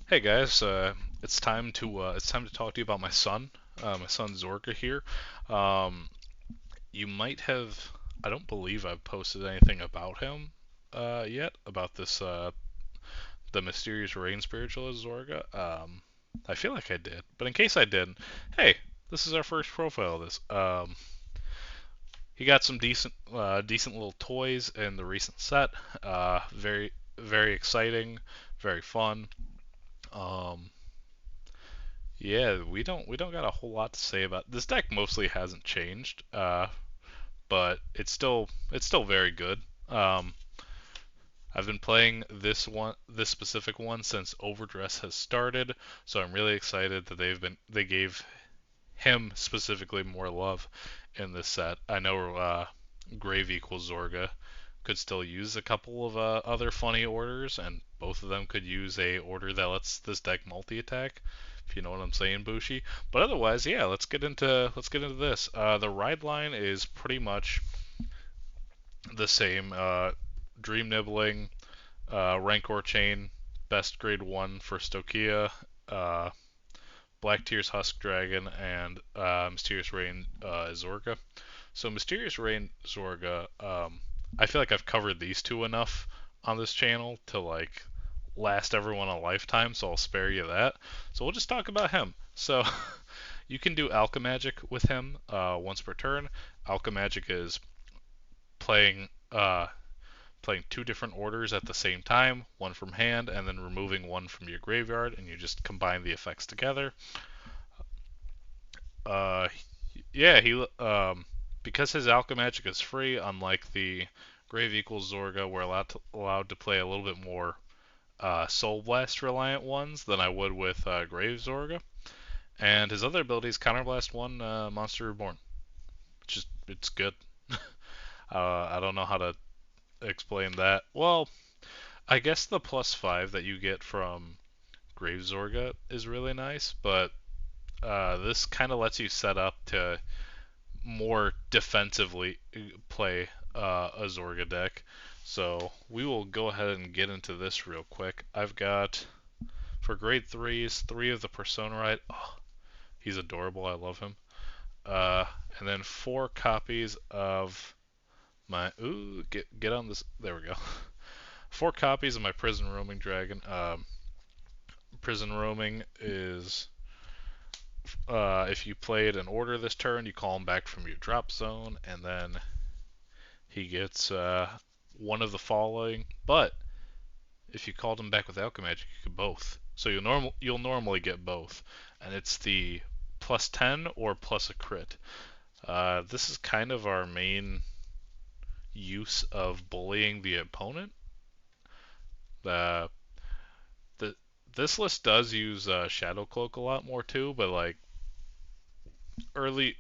Hey guys, it's time to talk to you about my son Zorga here. Um, you might have, I don't believe I've posted anything about him yet about this the mysterious rain spiritualist Zorga. I feel like I did, but in case I didn't, hey, this is our first profile of this. He got some decent little toys in the recent set. Very exciting, very fun. Um, Yeah, we don't got a whole lot to say about this deck. Mostly hasn't changed, but it's still very good. Um, I've been playing this specific one since Overdress has started, so I'm really excited that they gave him specifically more love in this set. I know Grave equals Zorga could still use a couple of other funny orders, and both of them could use a order that lets this deck multi-attack, if you know what I'm saying, Bushi. But otherwise, yeah, let's get into this. The ride line is pretty much the same. Dream Nibbling, Rancor Chain, Best Grade 1 for Stokia, uh, Black Tears Husk Dragon, and Mysterious Rain Zorga. So Mysterious Rain Zorga, I feel like I've covered these two enough on this channel to like last everyone a lifetime, so I'll spare you that. So we'll just talk about him. So you can do Alchemagic with him once per turn. Alchemagic is playing playing two different orders at the same time, one from hand and then removing one from your graveyard, and you just combine the effects together. Uh, yeah, he because his Alchemagic is free, unlike the Grave equals Zorga, we're allowed to play a little bit more Soul Blast reliant ones than I would with Grave Zorga. And his other ability is Counterblast one Monster Reborn. Just it's good. I don't know how to explain that. Well, I guess the +5 that you get from Grave Zorga is really nice, but this kind of lets you set up to more defensively play a Zorga deck. So we will go ahead and get into this real quick. I've got for grade threes, three of the Persona Rite. Oh, he's adorable. I love him. Uh, and then four copies of my get on this. There we go. Four copies of my Prison Roaming Dragon. Prison Roaming is if you played an order this turn, you call him back from your drop zone, and then he gets one of the following. But if you called him back with Alchemagic, you could both. So you'll normally get both, and it's the +10 or plus a crit. This is kind of our main use of bullying the opponent. Uh, the this list does use Shadow Cloak a lot more too, but like early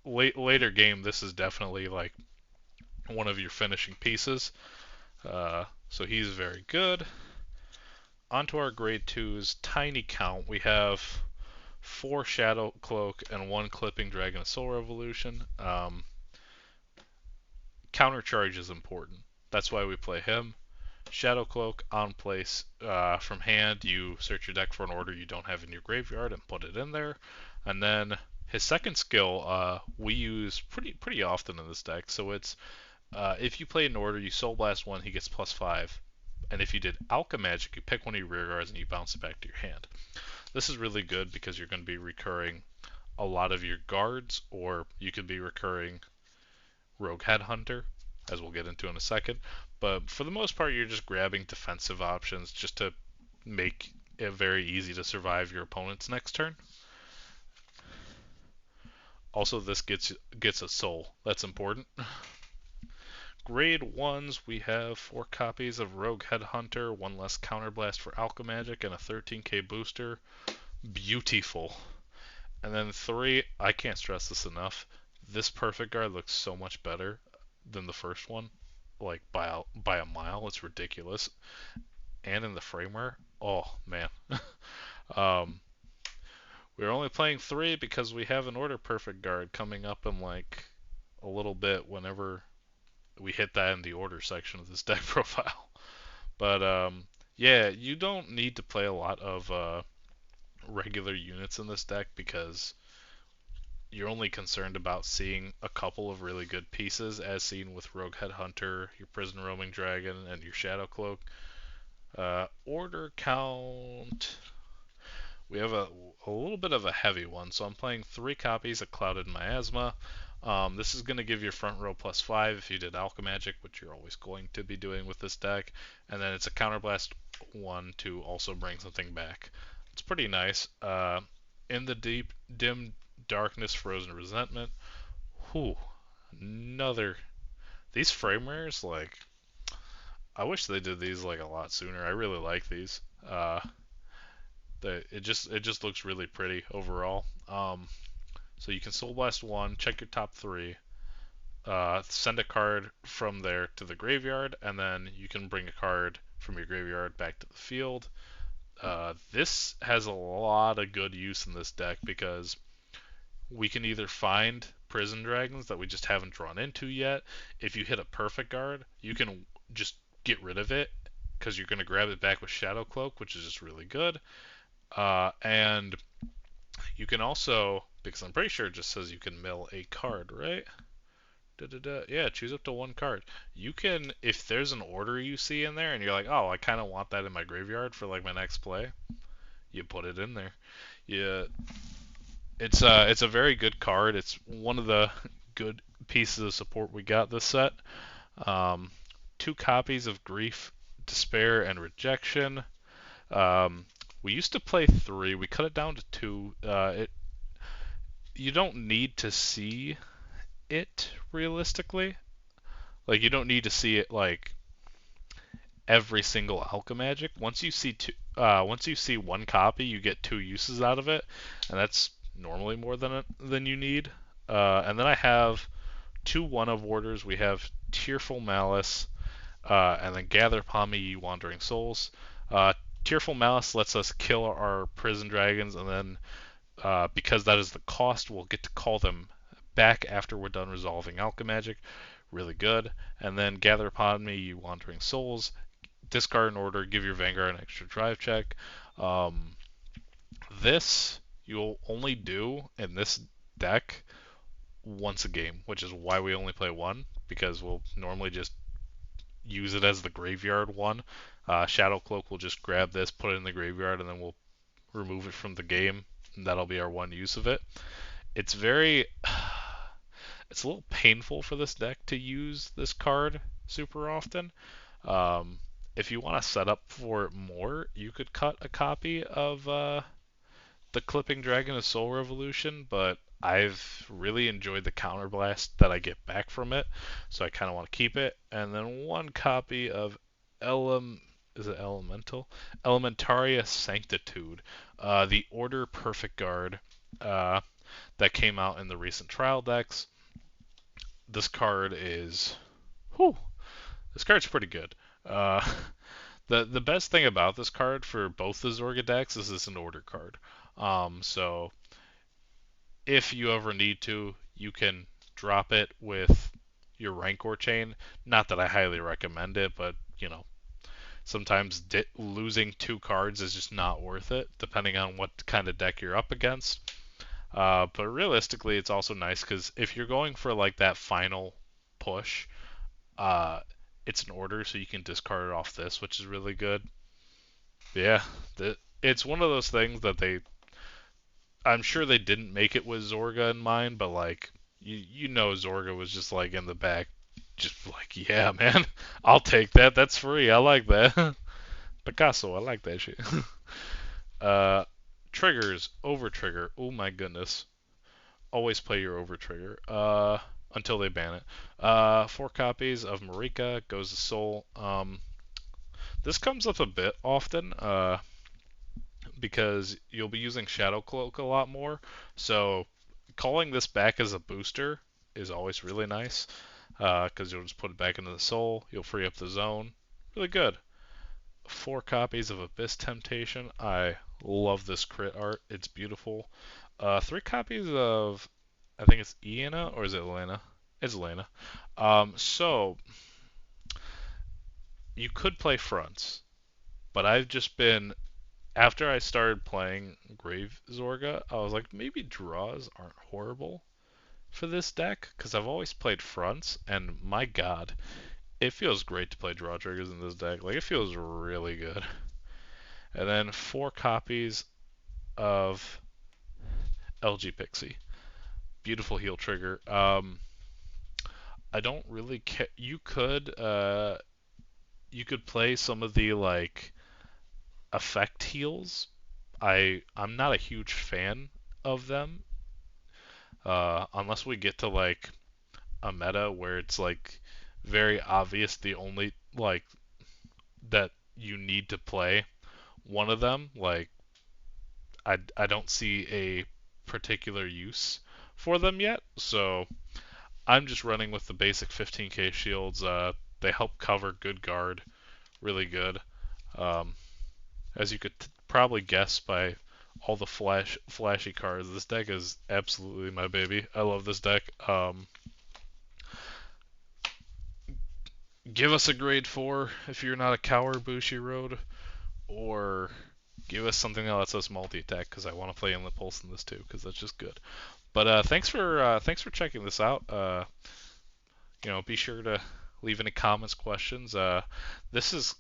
later game, this is definitely like one of your finishing pieces. So he's very good. Onto our grade twos, tiny count. We have four Shadow Cloak and one Clipping Dragon of Soul Revolution. Counter charge is important. That's why we play him. Shadow Cloak on place from hand. You search your deck for an order you don't have in your graveyard and put it in there. And then his second skill we use pretty often in this deck. So it's if you play an order, you Soul Blast one, he gets +5. And if you did Alchemagic, you pick one of your rear guards and you bounce it back to your hand. This is really good because you're going to be recurring a lot of your guards, or you could be recurring Rogue Headhunter, as we'll get into in a second. But for the most part, you're just grabbing defensive options just to make it very easy to survive your opponent's next turn. Also, this gets a soul. That's important. Grade 1s, we have 4 copies of Rogue Headhunter, 1 less Counterblast for Alchemagic, and a 13k booster. Beautiful. And then 3, I can't stress this enough, this Perfect Guard looks so much better than the first one, like by a mile. It's ridiculous. And in the framer, oh man. um, we're only playing 3 because we have an Order Perfect Guard coming up in like a little bit whenever we hit that in the order section of this deck profile. But Yeah, you don't need to play a lot of regular units in this deck because you're only concerned about seeing a couple of really good pieces, as seen with Rogue Headhunter, your Prison Roaming Dragon, and your Shadow Cloak. Order count. We have a little bit of a heavy one, so I'm playing 3 copies of Clouded Miasma. This is going to give your front row +5 if you did Alchemagic, which you're always going to be doing with this deck. And then it's a Counterblast 1 to also bring something back. It's pretty nice. In the deep, dim darkness, frozen resentment. Whew, another. These frame rares, like, I wish they did these like a lot sooner. I really like these. It just looks really pretty overall. So you can Soul Blast 1, check your top 3, send a card from there to the graveyard, and then you can bring a card from your graveyard back to the field. This has a lot of good use in this deck because we can either find prison dragons that we just haven't drawn into yet. If you hit a perfect guard, you can just get rid of it because you're going to grab it back with Shadow Cloak, which is just really good. And you can also, because I'm pretty sure it just says you can mill a card, right? Da-da-da. Yeah, choose up to 1 card. You can, if there's an order you see in there and you're like, oh, I kind of want that in my graveyard for like my next play, you put it in there. Yeah, it's a very good card. It's one of the good pieces of support we got this set. Um, 2 copies of Grief, Despair, and Rejection. Um, we used to play 3. We cut it down to 2. You don't need to see it realistically. Like you don't need to see it like every single Alchemagic. Once you see 1 copy, you get 2 uses out of it, and that's normally more than you need. And then I have 2 one-of orders. We have Tearful Malice, and then Gather Upon Me, Ye Wandering Souls. Uh, Tearful Malice lets us kill our prison dragons, and then because that is the cost, we'll get to call them back after we're done resolving Alchemagic. Really good. And then Gather Upon Me, Ye Wandering Souls. Discard an order, give your Vanguard an extra drive check. Um, this you'll only do in this deck once a game, which is why we only play 1, because we'll normally just use it as the graveyard one. Shadow Cloak will just grab this, put it in the graveyard, and then we'll remove it from the game, and that'll be our 1 use of it. It's very it's a little painful for this deck to use this card super often. Um, if you want to set up for it more, you could cut a copy of the Clipping Dragon of Soul Revolution, but I've really enjoyed the counterblast that I get back from it, so I kind of want to keep it. And then 1 copy of is it Elemental? Elementaria Sanctitude, the Order Perfect Guard that came out in the recent trial decks. This card is, whew, this card's pretty good. Uh, the best thing about this card for both the Zorga decks is it's an order card. So if you ever need to, you can drop it with your Rancor chain. Not that I highly recommend it, but you know, sometimes losing 2 cards is just not worth it, depending on what kind of deck you're up against. But realistically, it's also nice because if you're going for like that final push, uh, it's an order, so you can discard it off this, which is really good. But yeah, it's one of those things that I'm sure they didn't make it with Zorga in mind, but like you know Zorga was just like in the back, just like yeah man, I'll take that. That's free. I like that. Picasso, I like that shit. uh, Triggers, over trigger. Oh my goodness. Always play your over trigger. Until they ban it. 4 copies of Marika goes to Soul. This comes up a bit often. Because you'll be using Shadow Cloak a lot more. So calling this back as a booster is always really nice because you'll just put it back into the soul. You'll free up the zone. Really good. 4 copies of Abyss Temptation. I love this crit art. It's beautiful. 3 copies of, I think it's Iana, or is it Elena? It's Elena. So you could play fronts, But I've just been after I started playing Grave Zorga, I was like, maybe draws aren't horrible for this deck because I've always played fronts, and my God, it feels great to play draw triggers in this deck. Like it feels really good. And then 4 copies of LG Pixie, beautiful heal trigger. I don't really care. You could play some of the like effect heals. I'm not a huge fan of them unless we get to like a meta where it's like very obvious the only like that you need to play one of them. Like I don't see a particular use for them yet, so I'm just running with the basic 15k shields. They help cover good guard really good. Um, as you could probably guess by all the flashy cards, this deck is absolutely my baby. I love this deck. Give us a grade 4 if you're not a coward Bushiroad, or give us something that lets us multi-attack because I want to play Inlet Pulse in this too because that's just good. But thanks for checking this out. Be sure to leave any comments, questions. This is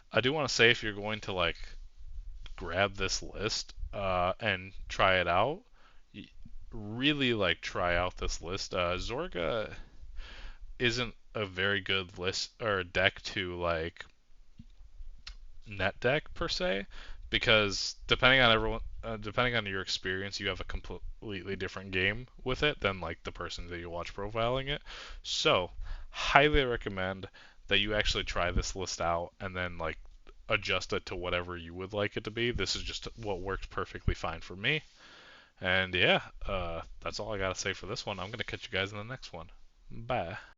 I do want to say if you're going to like grab this list and try it out, really like try out this list. Zorga isn't a very good list or deck to like net deck per se because depending on your experience, you have a completely different game with it than like the person that you watch profiling it. So, highly recommend that you actually try this list out and then like adjust it to whatever you would like it to be. This is just what works perfectly fine for me. And yeah, that's all I gotta say for this one. I'm gonna catch you guys in the next one. Bye.